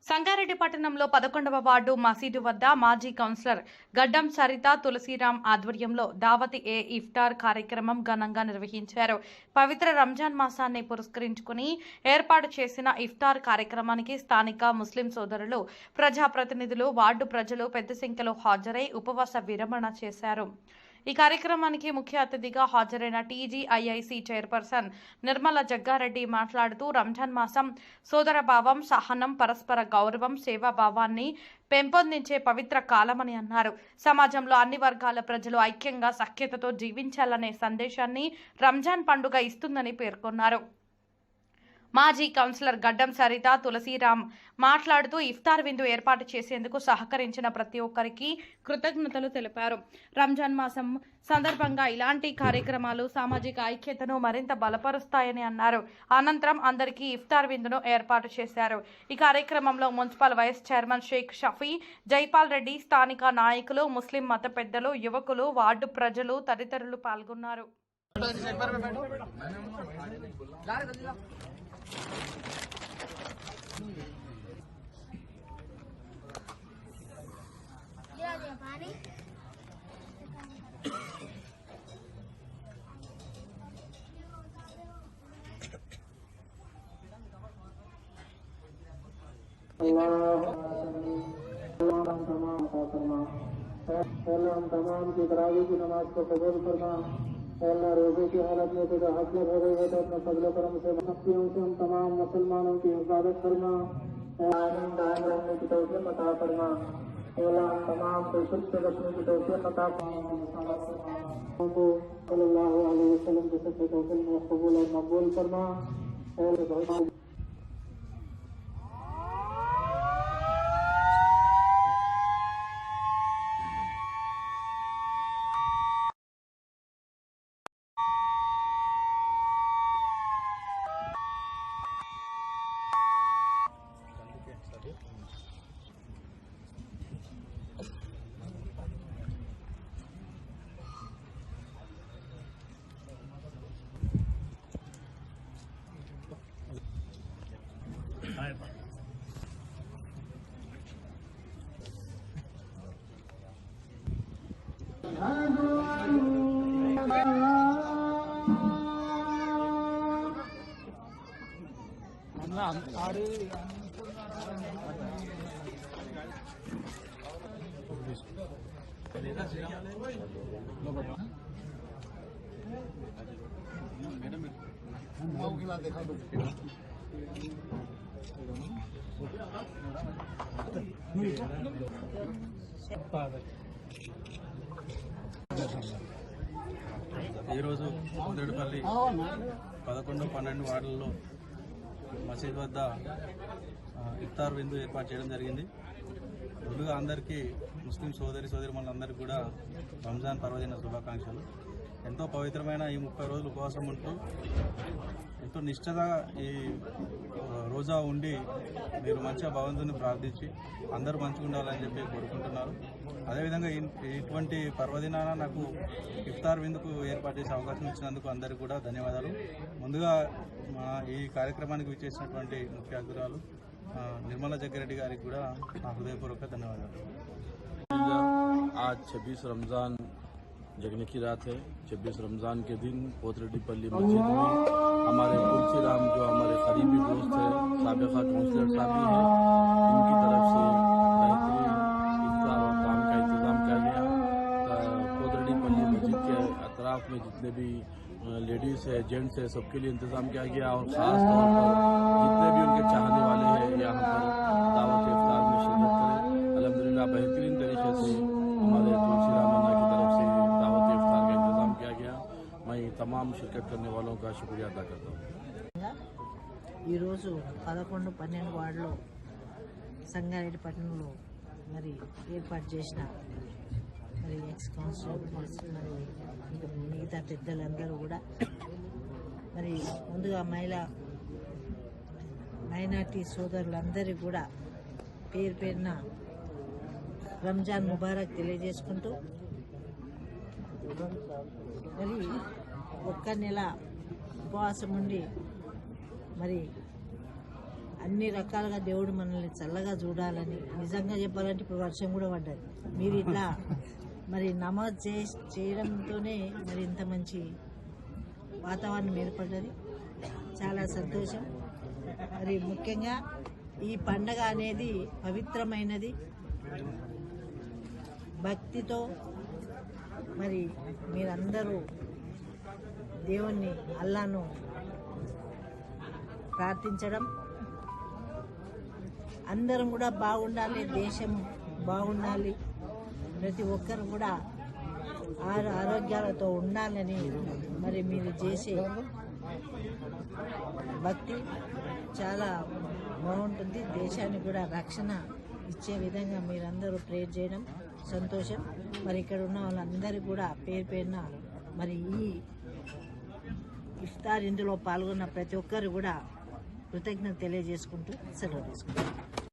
సంగారెడ్డి పట్టణంలో 11వ వార్డు మసీదు వద్ద మాజీ కౌన్సిలర్ గడ్డం సరిత తులసిరాం ఆధ్వర్యంలో ఇఫ్తార్ కార్యక్రమం ఘనంగా నిర్వహించారు. పవిత్ర రంజాన్ మాసాన్ని పురస్కరించుకుని ఏర్పాటు చేసిన ఇఫ్తార్ కార్యక్రమానికి స్థానిక ముస్లిం సోదరులు, ప్రజాప్రతినిధులు, వార్డు ప్రజలు పెద్ద సంఖ్యలో హాజరై ఉపవాస విరమణ చేశారు. ఈ కార్యక్రమానికి ముఖ్య అతిథిగా హాజరైన టీజీఐఐసీ చైర్పర్సన్ నిర్మల జగ్గారెడ్డి మాట్లాడుతూ రంజాన్ మాసం సోదరభావం, సహనం, పరస్పర గౌరవం, సేవాభావాన్ని పెంపొందించే పవిత్ర కాలమని అన్నారు. సమాజంలో అన్ని వర్గాల ప్రజలు ఐక్యంగా, సఖ్యతతో జీవించాలనే సందేశాన్ని రంజాన్ పండుగ ఇస్తుందని పేర్కొన్నారు. మాజీ కౌన్సిలర్ గడ్డం సరిత తులసిరాం మాట్లాడుతూ ఇఫ్తార్ విందు ఏర్పాటు చేసేందుకు సహకరించిన ప్రతి ఒక్కరికి కృతజ్ఞతలు తెలిపారు. రంజాన్ మాసం సందర్భంగా ఇలాంటి కార్యక్రమాలు సామాజిక ఐక్యతను మరింత బలపరుస్తాయని అన్నారు. అనంతరం అందరికీ ఇఫ్తార్ విందును ఏర్పాటు చేశారు. ఈ కార్యక్రమంలో municipal vice chairman Shaik Shafi, Jaipal Reddy, స్థానిక నాయకులు, ముస్లిం మత పెద్దలు, యువకులు, వార్డు ప్రజలు తదితరులు పాల్గొన్నారు. तमाम की तरावी की नमाज को कबूल करना। अल्लाह रोजे की हालत में तेरा हक में हो गई है तो अपने फजल करम से शक्तियों से हम तमाम मुसलमानों की हिफाजत करना, दायम रहने की तौफीक अता करना। अल्लाह तमाम को शुभ से बचने की तौफीक अता करना। सल्लल्लाहु अलैहि वसल्लम के सच्चे तौफीक में कबूल और मकबूल करना। ఈరోజు ఉదేడుపల్లి 11-12 వార్డుల్లో మసీద్ వద్ద ఇఫ్తార్ విందు ఏర్పాటు చేయడం జరిగింది. ముందుగా అందరికీ ముస్లిం సోదరిమణులందరికీ కూడా రంజాన్ పర్వదిన శుభాకాంక్షలు. ఎంతో పవిత్రమైన ఈ 30 రోజులు ఉపవాసం ఉంటూ ఎంతో నిష్ఠగా ఈ రోజా ఉండి మీరు మంచిగా భగవంతుని ప్రార్థించి అందరూ మంచిగా ఉండాలని చెప్పి కోరుకుంటున్నారు. అదేవిధంగా ఇటువంటి పర్వదినాన నాకు ఇఫ్తార్ విందుకు ఏర్పాటు చేసే అవకాశం ఇచ్చినందుకు అందరికీ కూడా ధన్యవాదాలు. ముందుగా ఈ కార్యక్రమానికి విచ్చేసినటువంటి ముఖ్య అతిథురాలు నిర్మల జగ్గారెడ్డి గారికి కూడా నా హృదయపూర్వక ధన్యవాదాలు. आज 26 रमज़ान जगने की रात है। 26 रमज़ान के दिन पोतरेड्डीपल्ली मस्जिद में हमारे तुलसीराम जो हमारे करीबी दोस्त है, साबिका काउंसलर साहब भी है, इनकी तरफ से बेहतरीन इफ्तार और काम का इंतज़ाम किया गया। पोतरेड्डीपल्ली मस्जिद के अतराफ में जितने भी लेडीज़ है, जेंट्स है, सबके लिए इंतज़ाम किया गया और ख़ास तौर पर जितने भी उनके चाहने वाले हैं यहाँ पर दावत इफ्तार में शिरकत करें। अल्हम्दुलिल्लाह बेहतरीन तरीके से हमारे तुलसीराम अन्ना की तरफ से दावत इफ्तार का इंतज़ाम किया गया। मैं तमाम शिरकत करने वालों का शुक्रिया अदा करता हूँ। ఈరోజు 11-12 వార్డులో సంగారెడ్డి పట్టణంలో మరి ఏర్పాటు చేసిన మరి ఎక్స్ కౌన్సిలర్ మరి మిగతా పెద్దలందరూ కూడా మరి ముందుగా మైనార్టీ సోదరులందరూ కూడా పేరు పేరున రంజాన్ ముబారక్ తెలియజేసుకుంటూ మరి ఒక్క నెల ఉపవాసం ఉండి మరి అన్ని రకాలుగా దేవుడు మనల్ని చల్లగా చూడాలని. నిజంగా చెప్పాలంటే ఇప్పుడు వర్షం కూడా పడ్డది. మీరు ఇట్లా మరి నమాజ్ చేయడంతోనే మరి ఇంత మంచి వాతావరణం ఏర్పడ్డది. చాలా సంతోషం. మరి ముఖ్యంగా ఈ పండగ అనేది పవిత్రమైనది. భక్తితో మరి మీరందరూ దేవుణ్ణి అల్లాను ప్రార్థించడం, అందరం కూడా బాగుండాలి, దేశం బాగుండాలి, ప్రతి ఒక్కరు కూడా ఆరోగ్యాలతో ఉండాలని మరి మీరు చేసే భక్తి చాలా బాగుంటుంది. దేశానికి కూడా రక్షణ ఇచ్చే విధంగా మీరందరూ ప్రేర్ చేయడం సంతోషం. మరి ఇక్కడ ఉన్న వాళ్ళందరికీ కూడా పేరున మరి ఈ ఇఫ్తార్ ఇందులో పాల్గొన్న ప్రతి ఒక్కరు కూడా కృతజ్ఞత తెలియజేసుకుంటూ సెలవు తీసుకుంటాం.